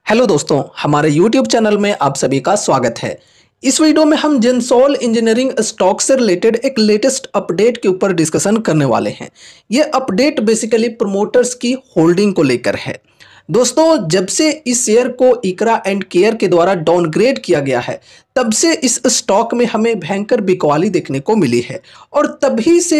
Hello दोस्तों, हमारे YouTube channel में आप सभी का स्वागत है। इस वीडियो में हम जेंसोल इंजीनियरिंग स्टॉक से रिलेटेड एक लेटेस्ट अपडेट के ऊपर डिस्कशन करने वाले हैं। ये अपडेट बेसिकली प्रमोटर्स की होल्डिंग को लेकर है। दोस्तों, जब से इस शेयर को इकरा एंड केयर के द्वारा डाउनग्रेड किया गया है, तब से इस स्टॉक में हमें भयंकर बिकवाली देखने को मिली है और तभी से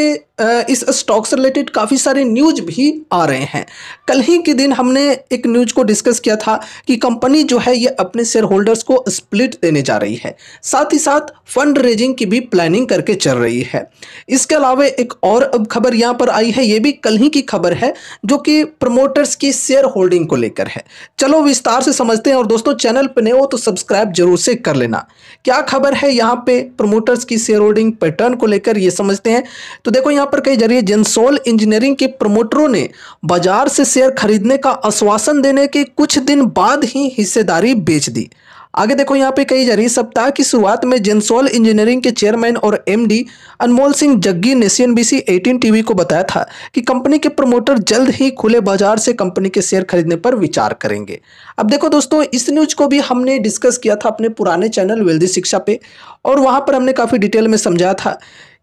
इस स्टॉक से रिलेटेड काफ़ी सारे न्यूज भी आ रहे हैं। कल ही के दिन हमने एक न्यूज को डिस्कस किया था कि कंपनी जो है ये अपने शेयर होल्डर्स को स्प्लिट देने जा रही है, साथ ही साथ फंड रेजिंग की भी प्लानिंग करके चल रही है। इसके अलावा एक और अब खबर यहाँ पर आई है, ये भी कल ही की खबर है, जो कि प्रमोटर्स की शेयर होल्डिंग को लेकर है। चलो विस्तार से समझते हैं। और दोस्तों, चैनल पर नए हो तो सब्सक्राइब जरूर से कर लेना। क्या खबर है यहाँ पे प्रमोटर्स की शेयर होल्डिंग पैटर्न को लेकर, ये समझते हैं। तो देखो, यहाँ पर कई जरिए जेंसोल इंजीनियरिंग के प्रमोटरों ने बाजार से शेयर खरीदने का आश्वासन देने के कुछ दिन बाद ही हिस्सेदारी बेच दी। आगे देखो, यहाँ पे कई जरिए सप्ताह की शुरुआत में जेंसोल इंजीनियरिंग के चेयरमैन और एमडी अनमोल सिंह जग्गी ने CNBC 18 टीवी को बताया था कि कंपनी के प्रमोटर जल्द ही खुले बाजार से कंपनी के शेयर खरीदने पर विचार करेंगे। अब देखो दोस्तों, इस न्यूज को भी हमने डिस्कस किया था अपने पुराने चैनल वेल्दी शिक्षा पे, और वहां पर हमने काफी डिटेल में समझाया था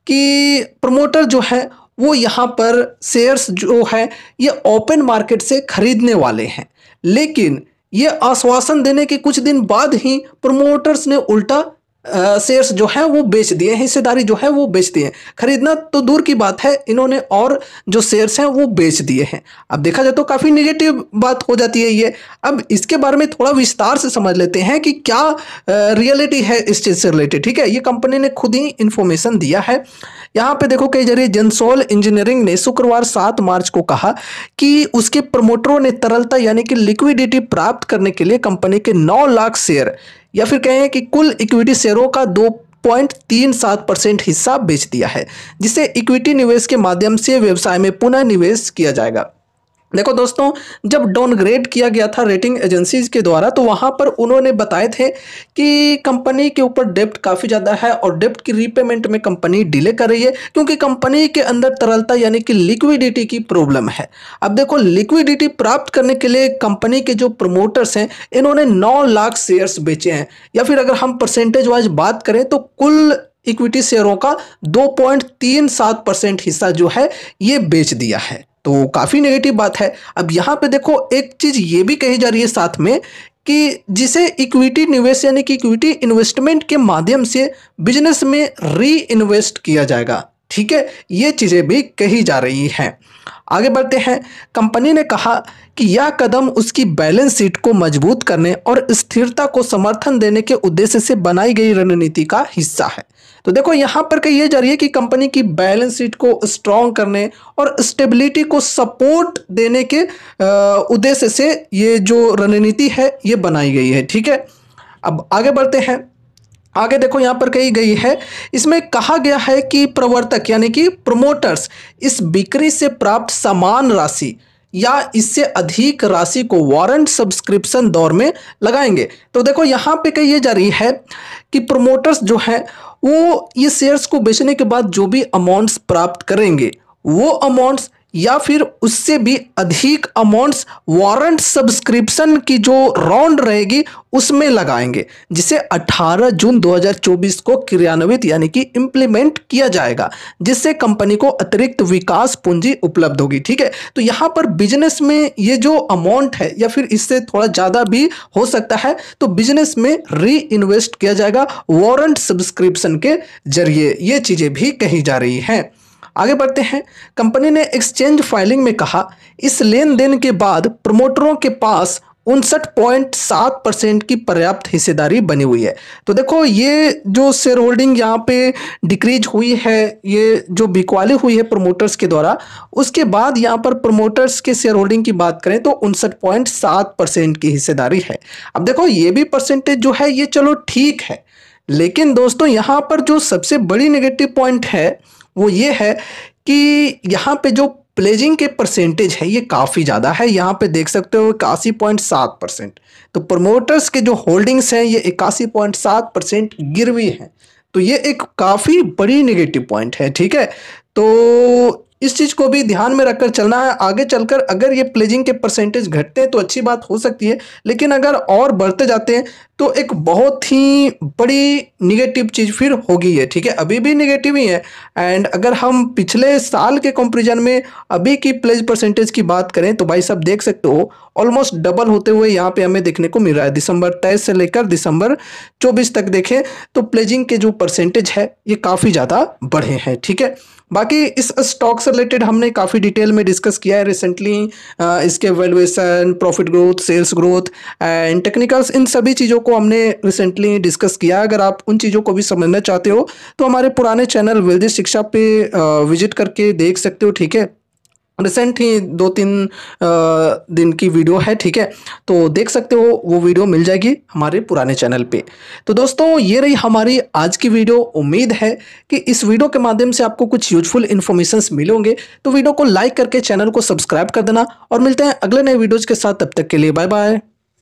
कि प्रमोटर जो है वो यहाँ पर शेयर्स जो है ये ओपन मार्केट से खरीदने वाले हैं, लेकिन ये आश्वासन देने के कुछ दिन बाद ही प्रमोटर्स ने उल्टा शेयर्स जो है वो बेच दिए, हिस्सेदारी जो है वो बेच दिए। खरीदना तो दूर की बात है, इन्होंने और जो शेयर्स हैं वो बेच दिए हैं। अब देखा जाए तो काफ़ी नेगेटिव बात हो जाती है ये। अब इसके बारे में थोड़ा विस्तार से समझ लेते हैं कि क्या रियलिटी है इस चीज़ से रिलेटेड। ठीक है, ये कंपनी ने खुद ही इंफॉर्मेशन दिया है। यहाँ पे देखो, कई जरिए जेंसोल इंजीनियरिंग ने शुक्रवार 7 मार्च को कहा कि उसके प्रमोटरों ने तरलता यानी कि लिक्विडिटी प्राप्त करने के लिए कंपनी के 9 लाख शेयर या फिर कहें कि कुल इक्विटी शेयरों का 2.37% हिस्सा बेच दिया है, जिसे इक्विटी निवेश के माध्यम से व्यवसाय में पुनः निवेश किया जाएगा। देखो दोस्तों, जब डाउनग्रेड किया गया था रेटिंग एजेंसीज के द्वारा, तो वहां पर उन्होंने बताए थे कि कंपनी के ऊपर डेब्ट काफ़ी ज़्यादा है और डेब्ट की रीपेमेंट में कंपनी डिले कर रही है, क्योंकि कंपनी के अंदर तरलता यानी कि लिक्विडिटी की प्रॉब्लम है। अब देखो, लिक्विडिटी प्राप्त करने के लिए कंपनी के जो प्रमोटर्स हैं, इन्होंने 9 लाख शेयर्स बेचे हैं, या फिर अगर हम परसेंटेज वाइज बात करें तो कुल इक्विटी शेयरों का 2.37% हिस्सा जो है ये बेच दिया है। तो काफ़ी नेगेटिव बात है। अब यहाँ पे देखो, एक चीज़ ये भी कही जा रही है साथ में कि जिसे इक्विटी निवेश यानी कि इक्विटी इन्वेस्टमेंट के माध्यम से बिजनेस में री इन्वेस्ट किया जाएगा। ठीक है, ये चीज़ें भी कही जा रही हैं। आगे बढ़ते हैं। कंपनी ने कहा कि यह कदम उसकी बैलेंस शीट को मजबूत करने और स्थिरता को समर्थन देने के उद्देश्य से बनाई गई रणनीति का हिस्सा है। तो देखो, यहाँ पर कही जा रही है कि कंपनी की बैलेंस शीट को स्ट्रॉन्ग करने और स्टेबिलिटी को सपोर्ट देने के उद्देश्य से ये जो रणनीति है ये बनाई गई है। ठीक है, अब आगे बढ़ते हैं। आगे देखो, यहाँ पर कही गई है, इसमें कहा गया है कि प्रवर्तक यानी कि प्रमोटर्स इस बिक्री से प्राप्त समान राशि या इससे अधिक राशि को वारंट सब्सक्रिप्शन दौर में लगाएंगे। तो देखो, यहाँ पे कही जा रही है कि प्रमोटर्स जो है वो ये शेयर्स को बेचने के बाद जो भी अमाउंट्स प्राप्त करेंगे, वो अमाउंट्स या फिर उससे भी अधिक अमाउंट्स वारंट सब्सक्रिप्शन की जो राउंड रहेगी उसमें लगाएंगे, जिसे 18 जून 2024 को क्रियान्वित यानी कि इम्प्लीमेंट किया जाएगा, जिससे कंपनी को अतिरिक्त विकास पूंजी उपलब्ध होगी। ठीक है, तो यहाँ पर बिजनेस में ये जो अमाउंट है या फिर इससे थोड़ा ज़्यादा भी हो सकता है, तो बिजनेस में री इन्वेस्ट किया जाएगा वारंट सब्सक्रिप्शन के जरिए। ये चीज़ें भी कही जा रही हैं। आगे बढ़ते हैं। कंपनी ने एक्सचेंज फाइलिंग में कहा, इस लेन देन के बाद प्रमोटरों के पास 59.7% की पर्याप्त हिस्सेदारी बनी हुई है। तो देखो, ये जो शेयर होल्डिंग यहाँ पे डिक्रीज हुई है, ये जो बिकवाली हुई है प्रमोटर्स के द्वारा, उसके बाद यहाँ पर प्रमोटर्स के शेयर होल्डिंग की बात करें तो 59.7% की हिस्सेदारी है। अब देखो, ये भी परसेंटेज जो है ये चलो ठीक है, लेकिन दोस्तों यहाँ पर जो सबसे बड़ी नेगेटिव पॉइंट है वो ये है कि यहाँ पे जो प्लेजिंग के परसेंटेज है ये काफ़ी ज़्यादा है। यहाँ पे देख सकते हो 81.7%। तो प्रमोटर्स के जो होल्डिंग्स हैं ये 81.7% गिरवी हैं। तो ये एक काफ़ी बड़ी नेगेटिव पॉइंट है। ठीक है, तो इस चीज़ को भी ध्यान में रखकर चलना है। आगे चलकर अगर ये प्लेजिंग के परसेंटेज घटते हैं तो अच्छी बात हो सकती है, लेकिन अगर और बढ़ते जाते हैं तो एक बहुत ही बड़ी निगेटिव चीज़ फिर होगी ये, ठीक है। अभी भी निगेटिव ही है। एंड अगर हम पिछले साल के कंपैरिजन में अभी की प्लेज परसेंटेज की बात करें तो भाई साहब देख सकते हो ऑलमोस्ट डबल होते हुए यहाँ पे हमें देखने को मिल रहा है। दिसंबर 23 से लेकर दिसंबर 24 तक देखें तो प्लेजिंग के जो परसेंटेज है ये काफ़ी ज़्यादा बढ़े हैं, ठीक है। बाकी इस स्टॉक से रिलेटेड हमने काफ़ी डिटेल में डिस्कस किया है रिसेंटली। इसके valuation, profit growth, sales growth and technicals, इन सभी चीज़ों को हमने रिसेंटली डिस्कस किया। अगर आप उन चीज़ों को भी समझना चाहते हो तो हमारे पुराने चैनल वेल्दी शिक्षा पे विजिट करके देख सकते हो, ठीक है। रिसेंट ही 2-3 दिन की वीडियो है, ठीक है। तो देख सकते हो, वो वीडियो मिल जाएगी हमारे पुराने चैनल पे। तो दोस्तों ये रही हमारी आज की वीडियो। उम्मीद है कि इस वीडियो के माध्यम से आपको कुछ यूजफुल इन्फॉर्मेशंस मिलेंगे। तो वीडियो को लाइक करके चैनल को सब्सक्राइब कर देना और मिलते हैं अगले नए वीडियोज़ के साथ। तब तक के लिए बाय बाय।